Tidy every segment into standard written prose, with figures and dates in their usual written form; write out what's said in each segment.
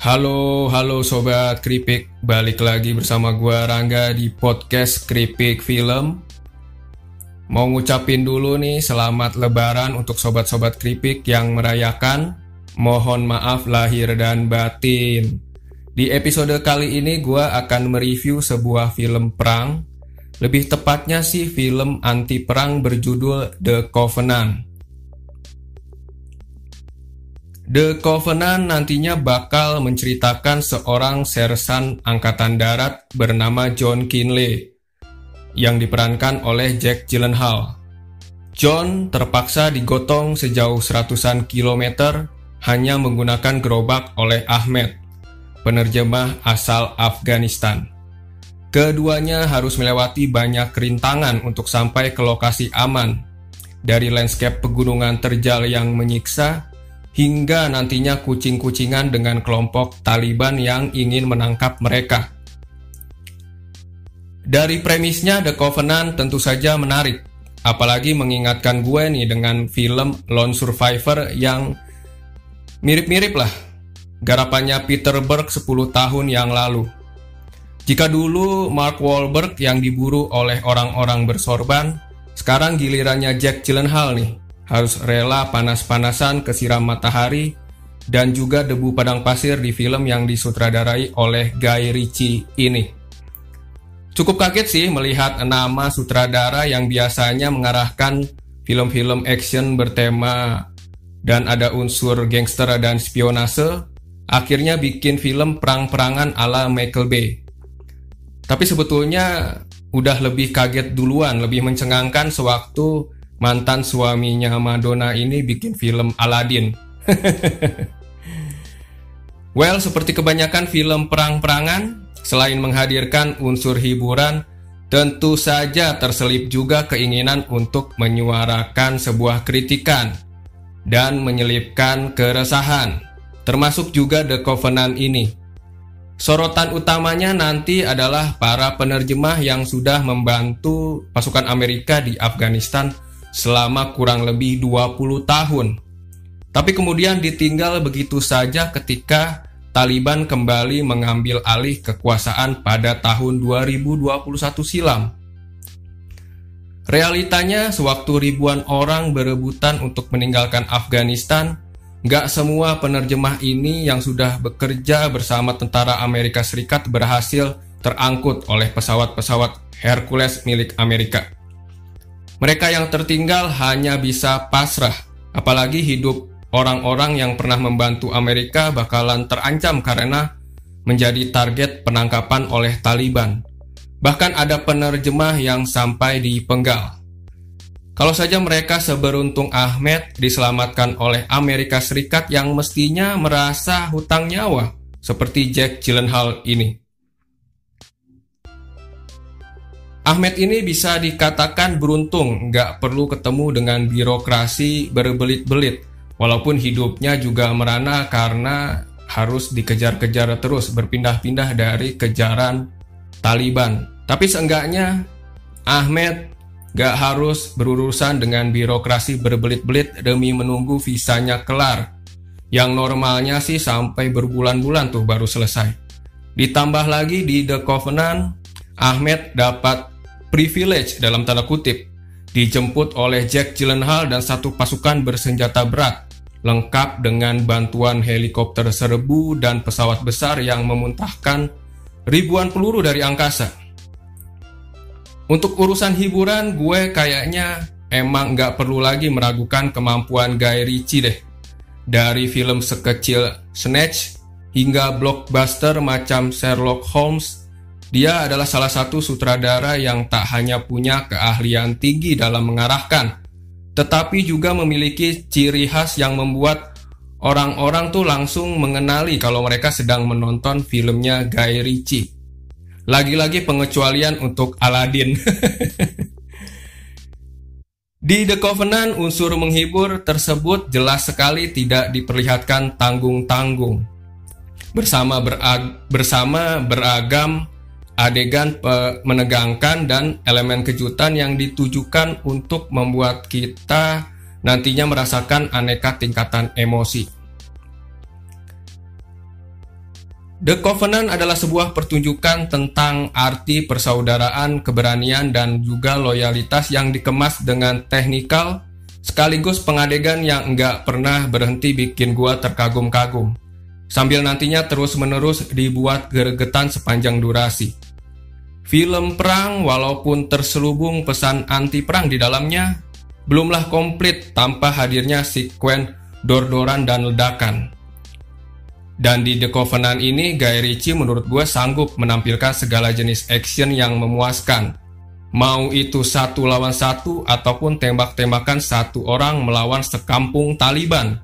Halo Sobat Kripik, balik lagi bersama gua Rangga di podcast Kripik Film. Mau ngucapin dulu nih selamat lebaran untuk sobat-sobat Kripik yang merayakan. Mohon maaf lahir dan batin. Di episode kali ini gua akan mereview sebuah film perang. Lebih tepatnya sih film anti perang berjudul The Covenant. The Covenant nantinya bakal menceritakan seorang sersan angkatan darat bernama John Kinley yang diperankan oleh Jake Gyllenhaal. John terpaksa digotong sejauh seratusan kilometer hanya menggunakan gerobak oleh Ahmed, penerjemah asal Afghanistan. Keduanya harus melewati banyak rintangan untuk sampai ke lokasi aman, dari landscape pegunungan terjal yang menyiksa hingga nantinya kucing-kucingan dengan kelompok Taliban yang ingin menangkap mereka. Dari premisnya The Covenant tentu saja menarik, apalagi mengingatkan gue nih dengan film Lone Survivor yang mirip-mirip lah, garapannya Peter Berg 10 tahun yang lalu. Jika dulu Mark Wahlberg yang diburu oleh orang-orang bersorban, sekarang gilirannya Jake Gyllenhaal nih, harus rela panas-panasan kesiram matahari dan juga debu padang pasir di film yang disutradarai oleh Guy Ritchie ini. Cukup kaget sih melihat nama sutradara yang biasanya mengarahkan film-film action bertema dan ada unsur gangster dan spionase, akhirnya bikin film perang-perangan ala Michael Bay. Tapi sebetulnya udah lebih kaget duluan, lebih mencengangkan sewaktu mantan suaminya Madonna ini bikin film Aladdin. Well, seperti kebanyakan film perang-perangan, selain menghadirkan unsur hiburan, tentu saja terselip juga keinginan untuk menyuarakan sebuah kritikan dan menyelipkan keresahan, termasuk juga The Covenant ini. Sorotan utamanya nanti adalah para penerjemah yang sudah membantu pasukan Amerika di Afghanistan selama kurang lebih 20 tahun. Tapi kemudian ditinggal begitu saja ketika Taliban kembali mengambil alih kekuasaan pada tahun 2021 silam. Realitanya sewaktu ribuan orang berebutan untuk meninggalkan Afghanistan, gak semua penerjemah ini yang sudah bekerja bersama tentara Amerika Serikat berhasil terangkut oleh pesawat-pesawat Hercules milik Amerika. Mereka yang tertinggal hanya bisa pasrah, apalagi hidup orang-orang yang pernah membantu Amerika bakalan terancam karena menjadi target penangkapan oleh Taliban. Bahkan ada penerjemah yang sampai dipenggal. Kalau saja mereka seberuntung Ahmed diselamatkan oleh Amerika Serikat yang mestinya merasa hutang nyawa, seperti Jake Gyllenhaal ini. Ahmed ini bisa dikatakan beruntung, nggak perlu ketemu dengan birokrasi berbelit-belit, walaupun hidupnya juga merana karena harus dikejar-kejar terus, berpindah-pindah dari kejaran Taliban. Tapi seenggaknya Ahmed nggak harus berurusan dengan birokrasi berbelit-belit demi menunggu visanya kelar, yang normalnya sih sampai berbulan-bulan tuh baru selesai. Ditambah lagi di The Covenant, Ahmed dapat privilege dalam tanda kutip, dijemput oleh Jake Gyllenhaal dan satu pasukan bersenjata berat, lengkap dengan bantuan helikopter serbu dan pesawat besar yang memuntahkan ribuan peluru dari angkasa. Untuk urusan hiburan, gue kayaknya emang gak perlu lagi meragukan kemampuan Guy Ritchie deh. Dari film sekecil Snatch hingga blockbuster macam Sherlock Holmes, dia adalah salah satu sutradara yang tak hanya punya keahlian tinggi dalam mengarahkan, tetapi juga memiliki ciri khas yang membuat orang-orang tuh langsung mengenali kalau mereka sedang menonton filmnya Guy Ritchie. Lagi-lagi pengecualian untuk Aladdin. Di The Covenant, unsur menghibur tersebut jelas sekali tidak diperlihatkan tanggung-tanggung. Bersama beragam adegan menegangkan dan elemen kejutan yang ditujukan untuk membuat kita nantinya merasakan aneka tingkatan emosi. The Covenant adalah sebuah pertunjukan tentang arti persaudaraan, keberanian, dan juga loyalitas yang dikemas dengan teknikal sekaligus pengadegan yang nggak pernah berhenti bikin gua terkagum-kagum. Sambil nantinya terus-menerus dibuat gregetan sepanjang durasi. Film perang walaupun terselubung pesan anti-perang di dalamnya, belumlah komplit tanpa hadirnya sekuen dor-doran dan ledakan. Dan di The Covenant ini, Guy Ritchie menurut gue sanggup menampilkan segala jenis action yang memuaskan. Mau itu 1 lawan 1 ataupun tembak-tembakan 1 orang melawan sekampung Taliban.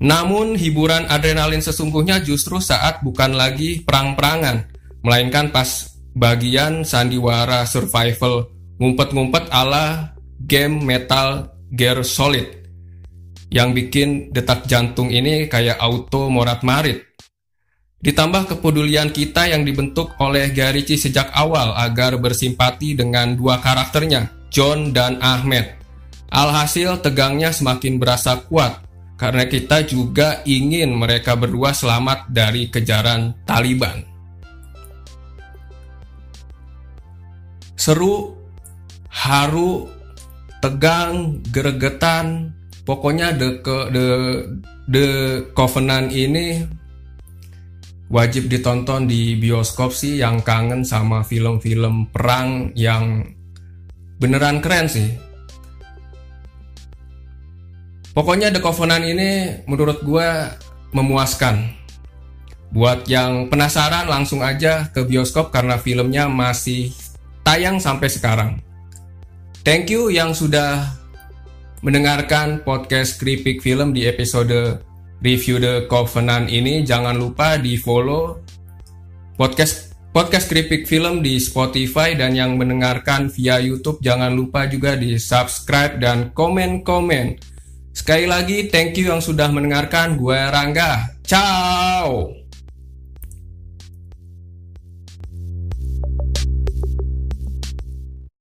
Namun hiburan adrenalin sesungguhnya justru saat bukan lagi perang-perangan, melainkan pas bagian sandiwara survival ngumpet-ngumpet ala game Metal Gear Solid. Yang bikin detak jantung ini kayak auto morat-marit. Ditambah kepedulian kita yang dibentuk oleh Guy Ritchie sejak awal agar bersimpati dengan dua karakternya, John dan Ahmed. Alhasil tegangnya semakin berasa kuat, karena kita juga ingin mereka berdua selamat dari kejaran Taliban. Seru, haru, tegang, gregetan. Pokoknya The Covenant ini wajib ditonton di bioskop sih yang kangen sama film-film perang yang beneran keren sih. Pokoknya The Covenant ini menurut gue memuaskan. Buat yang penasaran langsung aja ke bioskop karena filmnya masih tayang sampai sekarang. Thank you yang sudah mendengarkan podcast Kripik Film di episode review The Covenant ini. Jangan lupa di follow podcast Kripik Film di Spotify, dan yang mendengarkan via YouTube jangan lupa juga di subscribe dan komen-komen. Sekali lagi thank you yang sudah mendengarkan. Gue Rangga, ciao.